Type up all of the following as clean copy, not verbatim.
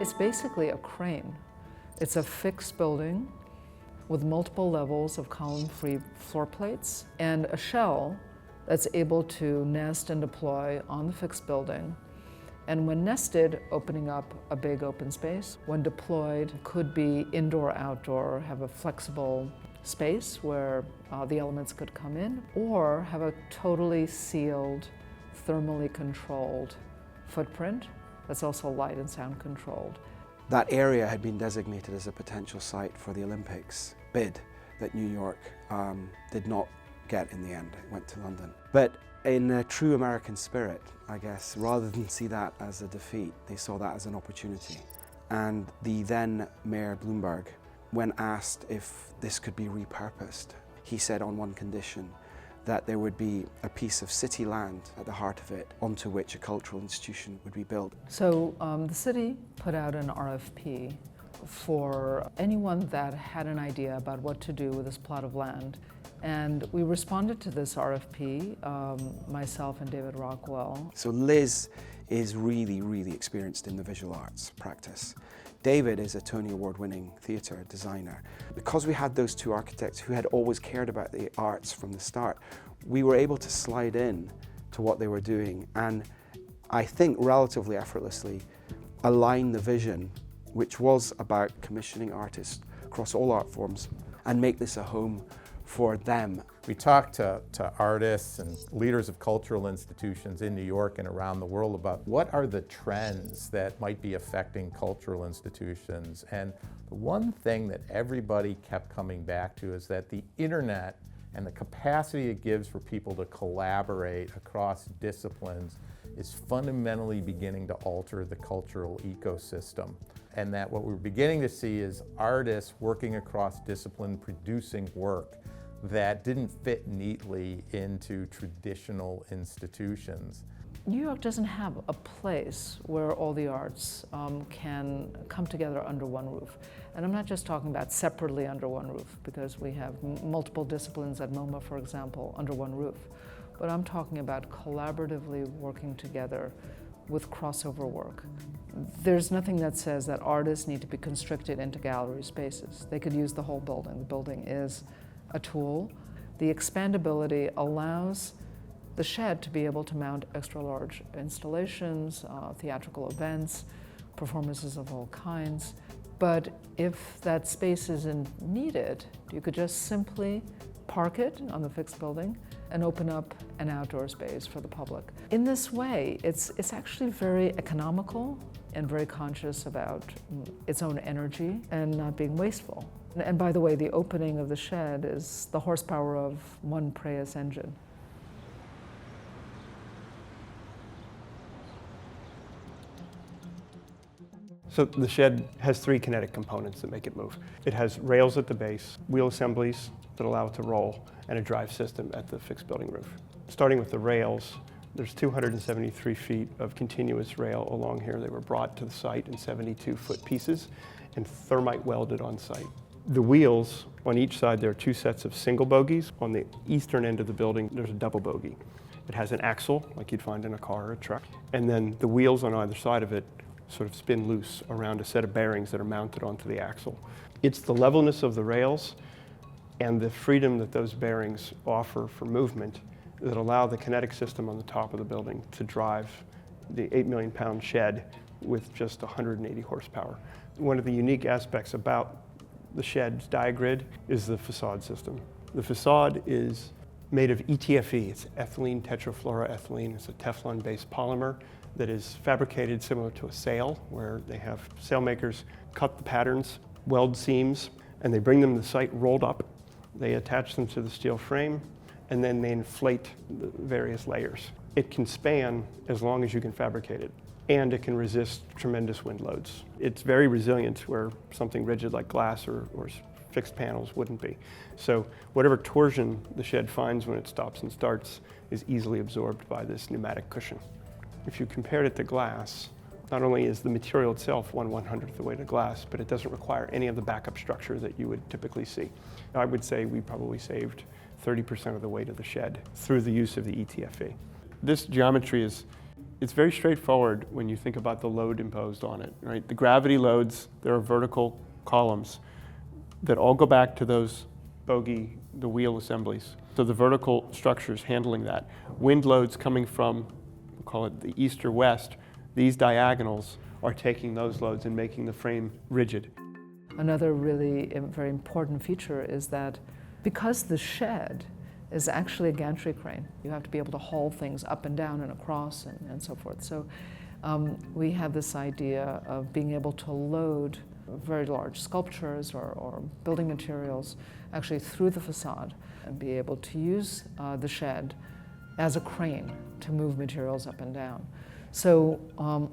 It's basically a crane. It's a fixed building with multiple levels of column-free floor plates and a shell that's able to nest and deploy on the fixed building. And when nested, opening up a big open space. When deployed, could be indoor, outdoor, have a flexible space where the elements could come in, or have a totally sealed, thermally controlled footprint that's also light and sound controlled. That area had been designated as a potential site for the Olympics bid that New York did not get in the end. It went to London. But in a true American spirit, I guess, rather than see that as a defeat, they saw that as an opportunity. And the then Mayor Bloomberg, when asked if this could be repurposed, he said on one condition, that there would be a piece of city land at the heart of it onto which a cultural institution would be built. So the city put out an RFP for anyone that had an idea about what to do with this plot of land. And we responded to this RFP, myself and David Rockwell. So Liz is really, really experienced in the visual arts practice. David is a Tony Award-winning theatre designer. Because we had those two architects who had always cared about the arts from the start, we were able to slide in to what they were doing and I think relatively effortlessly align the vision, which was about commissioning artists across all art forms and make this a home for them. We talked to artists and leaders of cultural institutions in New York and around the world about what are the trends that might be affecting cultural institutions. And the one thing that everybody kept coming back to is that the internet and the capacity it gives for people to collaborate across disciplines is fundamentally beginning to alter the cultural ecosystem. And that what we're beginning to see is artists working across discipline, producing work that didn't fit neatly into traditional institutions. New York doesn't have a place where all the arts can come together under one roof. And I'm not just talking about separately under one roof, because we have multiple disciplines at MoMA, for example, under one roof. But I'm talking about collaboratively working together with crossover work. There's nothing that says that artists need to be constricted into gallery spaces. They could use the whole building. The building is a tool. The expandability allows the shed to be able to mount extra large installations, theatrical events, performances of all kinds. But if that space isn't needed, you could just simply park it on the fixed building and open up an outdoor space for the public. In this way, it's actually very economical and very conscious about its own energy and not being wasteful. And by the way, the opening of the shed is the horsepower of one Prius engine. So the shed has three kinetic components that make it move. It has rails at the base, wheel assemblies that allow it to roll, and a drive system at the fixed building roof. Starting with the rails, there's 273 feet of continuous rail along here. They were brought to the site in 72-foot pieces and thermite welded on site. The wheels, on each side there are two sets of single bogies. On the eastern end of the building, there's a double bogie. It has an axle, like you'd find in a car or a truck, and then the wheels on either side of it sort of spin loose around a set of bearings that are mounted onto the axle. It's the levelness of the rails and the freedom that those bearings offer for movement that allow the kinetic system on the top of the building to drive the 8 million pound shed with just 180 horsepower. One of the unique aspects about the shed's diagrid is the facade system. The facade is made of ETFE. It's ethylene tetrafluoroethylene. It's a Teflon-based polymer that is fabricated similar to a sail, where they have sail makers cut the patterns, weld seams, and they bring them to the site rolled up. They attach them to the steel frame, and then they inflate the various layers. It can span as long as you can fabricate it, and it can resist tremendous wind loads. It's very resilient, where something rigid like glass or fixed panels wouldn't be. So whatever torsion the shed finds when it stops and starts is easily absorbed by this pneumatic cushion. If you compared it to glass, not only is the material itself 1/100th the weight of glass, but it doesn't require any of the backup structure that you would typically see. I would say we probably saved 30% of the weight of the shed through the use of the ETFE. This geometry is It's very straightforward when you think about the load imposed on it, right? The gravity loads, there are vertical columns that all go back to those the wheel assemblies. So the vertical structures handling that. Wind loads coming from, we'll call it the east or west, these diagonals are taking those loads and making the frame rigid. Another really very important feature is that because the shed is actually a gantry crane, you have to be able to haul things up and down and across and so forth. So we have this idea of being able to load very large sculptures or building materials actually through the facade and be able to use the shed as a crane to move materials up and down. So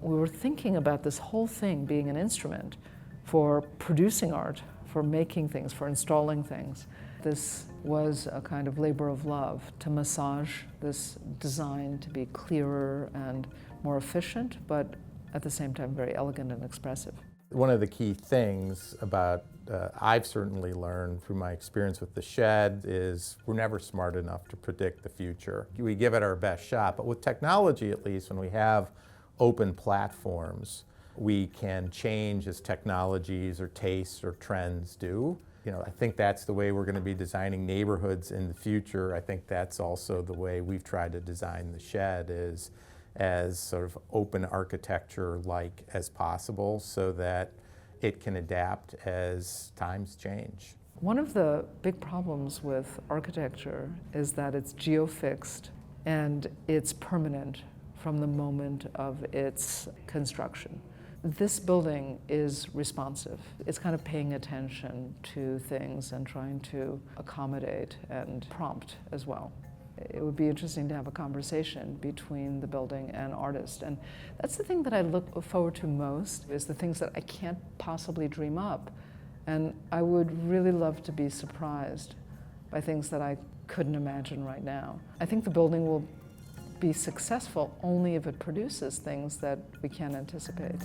we were thinking about this whole thing being an instrument for producing art, for making things, for installing things. This was a kind of labor of love to massage this design to be clearer and more efficient, but at the same time very elegant and expressive. One of the key things about I've certainly learned through my experience with the shed is we're never smart enough to predict the future. We give it our best shot, but with technology at least, when we have open platforms, we can change as technologies or tastes or trends do. You know, I think that's the way we're going to be designing neighborhoods in the future. I think that's also the way we've tried to design the shed, is as sort of open architecture-like as possible so that it can adapt as times change. One of the big problems with architecture is that it's geofixed and it's permanent from the moment of its construction. This building is responsive. It's kind of paying attention to things and trying to accommodate and prompt as well. It would be interesting to have a conversation between the building and artist. And that's the thing that I look forward to most, is the things that I can't possibly dream up. And I would really love to be surprised by things that I couldn't imagine right now. I think the building will be successful only if it produces things that we can't anticipate.